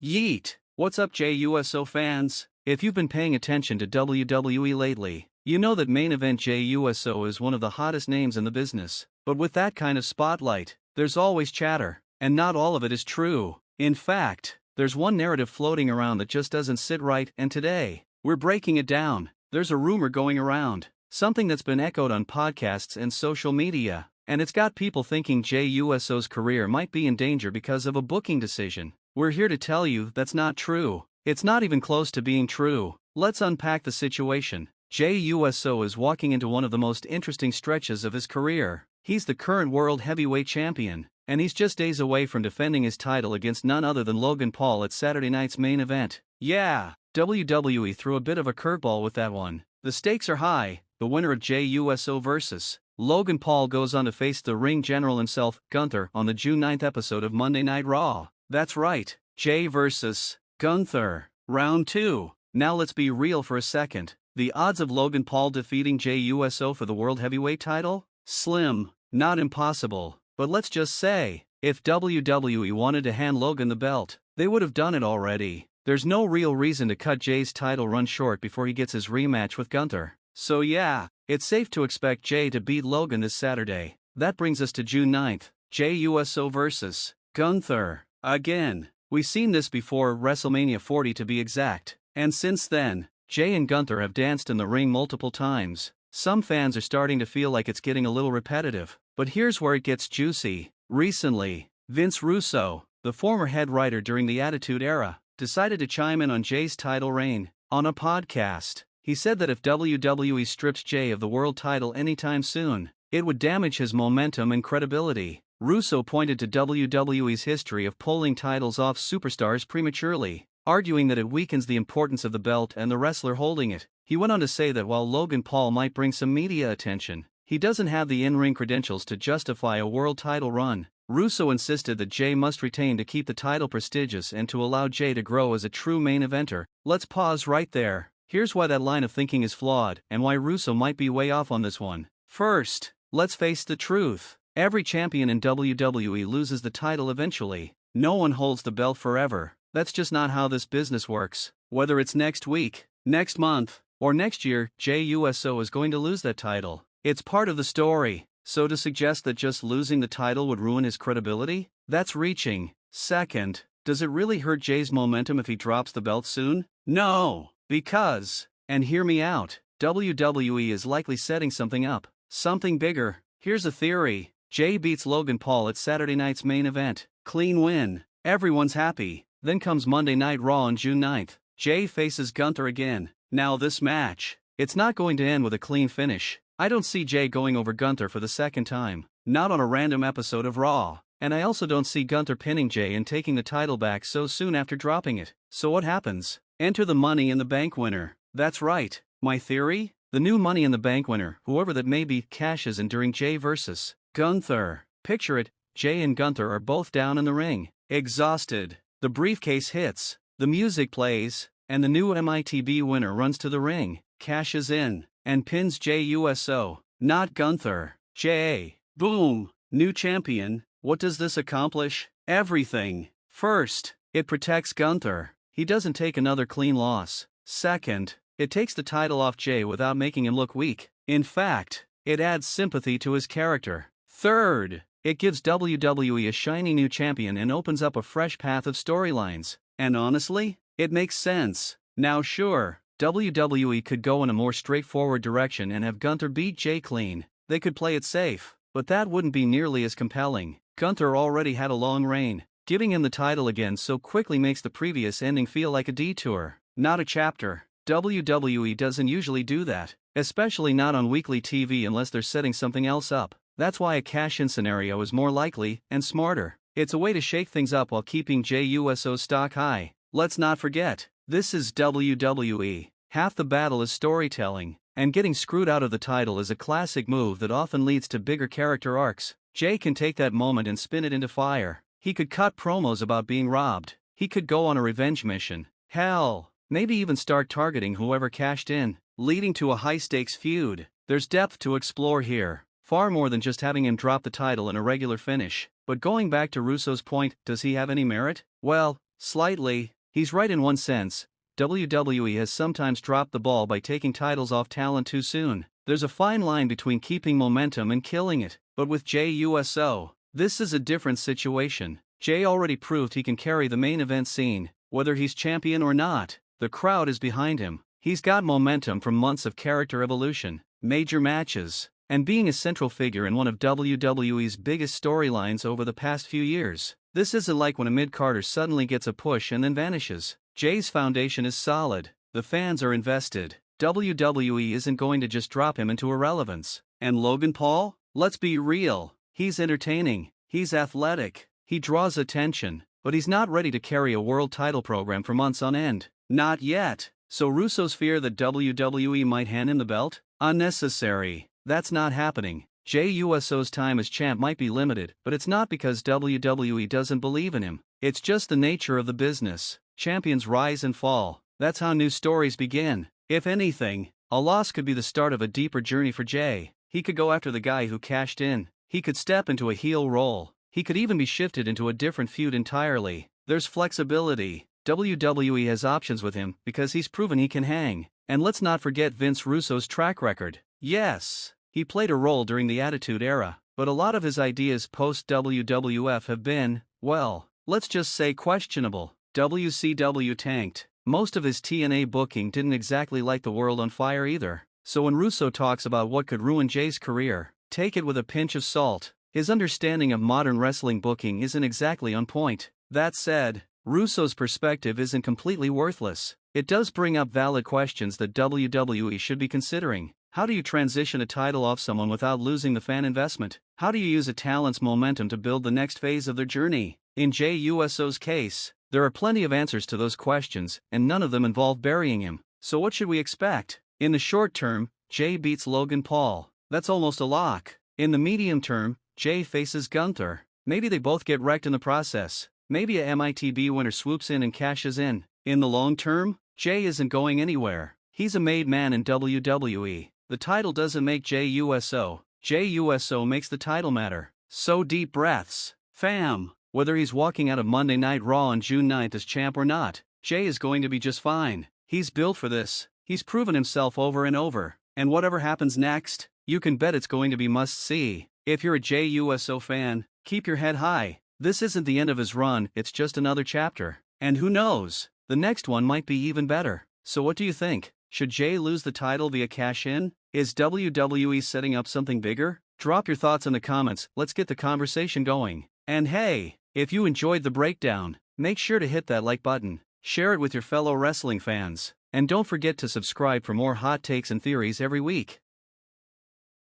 Yeet! What's up, JUSO fans? If you've been paying attention to WWE lately, you know that main event JUSO is one of the hottest names in the business. But with that kind of spotlight, there's always chatter, and not all of it is true. In fact, there's one narrative floating around that just doesn't sit right, and today, we're breaking it down. There's a rumor going around, something that's been echoed on podcasts and social media, and it's got people thinking JUSO's career might be in danger because of a booking decision. We're here to tell you that's not true. It's not even close to being true. Let's unpack the situation. JUSO is walking into one of the most interesting stretches of his career. He's the current world heavyweight champion, and he's just days away from defending his title against none other than Logan Paul at Saturday night's main event. Yeah, WWE threw a bit of a curveball with that one. The stakes are high. The winner of JUSO vs. Logan Paul goes on to face the ring general himself, Gunther, on the June 9th episode of Monday Night Raw. That's right, Jay vs. Gunther. Round 2. Now let's be real for a second. The odds of Logan Paul defeating JUSO for the World Heavyweight title? Slim, not impossible. But let's just say, if WWE wanted to hand Logan the belt, they would have done it already. There's no real reason to cut Jay's title run short before he gets his rematch with Gunther. So yeah, it's safe to expect Jay to beat Logan this Saturday. That brings us to June 9th, JUSO vs. Gunther. Again, we've seen this before, WrestleMania 40 to be exact, and since then, Jay and Gunther have danced in the ring multiple times. Some fans are starting to feel like it's getting a little repetitive, but here's where it gets juicy. Recently, Vince Russo, the former head writer during the Attitude Era, decided to chime in on Jay's title reign. On a podcast, he said that if WWE stripped Jay of the world title anytime soon, it would damage his momentum and credibility. Russo pointed to WWE's history of pulling titles off superstars prematurely, arguing that it weakens the importance of the belt and the wrestler holding it. He went on to say that while Logan Paul might bring some media attention, he doesn't have the in-ring credentials to justify a world title run. Russo insisted that Jay must retain to keep the title prestigious and to allow Jay to grow as a true main eventer. Let's pause right there. Here's why that line of thinking is flawed and why Russo might be way off on this one. First, let's face the truth. Every champion in WWE loses the title eventually. No one holds the belt forever. That's just not how this business works. Whether it's next week, next month, or next year, JUSO is going to lose that title. It's part of the story. So to suggest that just losing the title would ruin his credibility? That's reaching. Second, does it really hurt Jay's momentum if he drops the belt soon? No, because, and hear me out, WWE is likely setting something up. Something bigger. Here's a theory. Jay beats Logan Paul at Saturday night's main event. Clean win. Everyone's happy. Then comes Monday Night Raw on June 9th. Jay faces Gunther again. Now this match, it's not going to end with a clean finish. I don't see Jay going over Gunther for the second time. Not on a random episode of Raw. And I also don't see Gunther pinning Jay and taking the title back so soon after dropping it. So what happens? Enter the Money in the Bank winner. That's right. My theory? The new Money in the Bank winner, whoever that may be, cashes in during Jay vs. Gunther. Picture it, Jay and Gunther are both down in the ring, exhausted. The briefcase hits, the music plays, and the new MITB winner runs to the ring, cashes in, and pins JUSO, not Gunther. Jay. Boom. New champion. What does this accomplish? Everything. First, it protects Gunther. He doesn't take another clean loss. Second, it takes the title off Jay without making him look weak. In fact, it adds sympathy to his character. Third, it gives WWE a shiny new champion and opens up a fresh path of storylines. And honestly, it makes sense. Now sure, WWE could go in a more straightforward direction and have Gunther beat Jay clean. They could play it safe, but that wouldn't be nearly as compelling. Gunther already had a long reign. Giving him the title again so quickly makes the previous ending feel like a detour, not a chapter. WWE doesn't usually do that, especially not on weekly TV unless they're setting something else up. That's why a cash-in scenario is more likely and smarter. It's a way to shake things up while keeping JUSO's stock high. Let's not forget, this is WWE. Half the battle is storytelling, and getting screwed out of the title is a classic move that often leads to bigger character arcs. Jay can take that moment and spin it into fire. He could cut promos about being robbed. He could go on a revenge mission. Hell, maybe even start targeting whoever cashed in, leading to a high-stakes feud. There's depth to explore here. Far more than just having him drop the title in a regular finish. But going back to Russo's point, does he have any merit? Well, Slightly. He's right in one sense. WWE has sometimes dropped the ball by taking titles off talent too soon. There's a fine line between keeping momentum and killing it, but with Jey Uso, this is a different situation. Jey already proved he can carry the main event scene, whether he's champion or not. The crowd is behind him. He's got momentum from months of character evolution, major matches, and being a central figure in one of WWE's biggest storylines over the past few years. This isn't like when a mid-carder suddenly gets a push and then vanishes. Jey's foundation is solid. The fans are invested. WWE isn't going to just drop him into irrelevance. And Logan Paul? Let's be real. He's entertaining. He's athletic. He draws attention. But he's not ready to carry a world title program for months on end. Not yet. So Russo's fear that WWE might hand him the belt? Unnecessary. That's not happening. Jey Uso's time as champ might be limited, but it's not because WWE doesn't believe in him. It's just the nature of the business. Champions rise and fall. That's how new stories begin. If anything, a loss could be the start of a deeper journey for Jey. He could go after the guy who cashed in. He could step into a heel role. He could even be shifted into a different feud entirely. There's flexibility. WWE has options with him because he's proven he can hang. And let's not forget Vince Russo's track record. Yes, he played a role during the Attitude Era, but a lot of his ideas post-WWF have been, well, let's just say questionable. WCW tanked. Most of his TNA booking didn't exactly light the world on fire either. So when Russo talks about what could ruin Jey's career, take it with a pinch of salt. His understanding of modern wrestling booking isn't exactly on point. That said, Russo's perspective isn't completely worthless. It does bring up valid questions that WWE should be considering. How do you transition a title off someone without losing the fan investment? How do you use a talent's momentum to build the next phase of their journey? In Jey Uso's case, there are plenty of answers to those questions, and none of them involve burying him. So what should we expect? In the short term, Jey beats Logan Paul. That's almost a lock. In the medium term, Jey faces Gunther. Maybe they both get wrecked in the process. Maybe a MITB winner swoops in and cashes in. In the long term, Jey isn't going anywhere. He's a made man in WWE. The title doesn't make Jey Uso. Jey Uso makes the title matter. So deep breaths. Fam. Whether he's walking out of Monday Night Raw on June 9th as champ or not, Jey is going to be just fine. He's built for this. He's proven himself over and over. And whatever happens next, you can bet it's going to be must-see. If you're a Jey Uso fan, keep your head high. This isn't the end of his run, it's just another chapter. And who knows, the next one might be even better. So what do you think? Should Jey lose the title via cash-in? Is WWE setting up something bigger? Drop your thoughts in the comments, let's get the conversation going. And hey, if you enjoyed the breakdown, make sure to hit that like button, share it with your fellow wrestling fans, and don't forget to subscribe for more hot takes and theories every week.